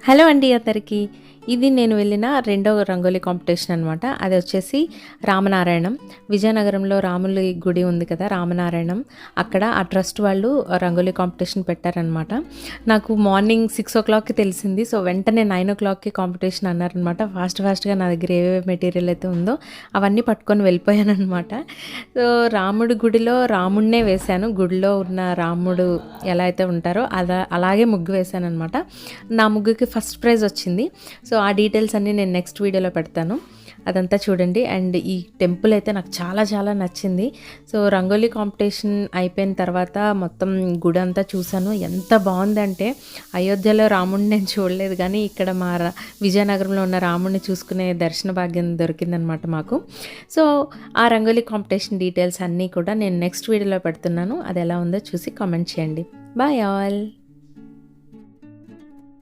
Hello అండి అందరికీ. ఇది నేను వెళ్ళిన రెండవ రంగోలీ కాంపిటీషన్ అనమాట. అది వచ్చేసి రామనారాయణం. విజయనగరంలో రాముల గుడి ఉంది కదా, రామనారాయణం. అక్కడ ఆ ట్రస్ట్ వాళ్ళు రంగోలీ కాంపిటీషన్ పెట్టారనమాట. నాకు మార్నింగ్ 6 తెలిసింది. సో వెంటనే 9 కాంపిటీషన్ అన్నారనమాట. ఫాస్ట్గా నా దగ్గర ఏవేవి మెటీరియల్ అయితే ఉందో అవన్నీ పట్టుకొని వెళ్ళిపోయానమాట. సో రాముడి గుడిలో రాముడినే వేశాను. గుడిలో ఉన్న రాముడు ఎలా అయితే ఉంటారో అలాగే ముగ్గు వేశాను అనమాట. నా ముగ్గుకి ఫస్ట్ ప్రైజ్ వచ్చింది. సో ఆ డీటెయిల్స్ అన్నీ నేను నెక్స్ట్ వీడియోలో పెడతాను, అదంతా చూడండి. అండ్ ఈ టెంపుల్ అయితే నాకు చాలా చాలా నచ్చింది. సో రంగోలీ కాంపిటీషన్ అయిపోయిన తర్వాత మొత్తం గుడి అంతా చూశాను. ఎంత బాగుందంటే అయోధ్యలో రాముడిని నేను చూడలేదు, కానీ ఇక్కడ మా విజయనగరంలో ఉన్న రాముడిని చూసుకునే దర్శన భాగ్యం దొరికిందనమాట మాకు. సో ఆ రంగోలీ కాంపిటీషన్ డీటెయిల్స్ అన్నీ కూడా నేను నెక్స్ట్ వీడియోలో పెడుతున్నాను. అది ఎలా ఉందో చూసి కామెంట్ చేయండి. Bye all.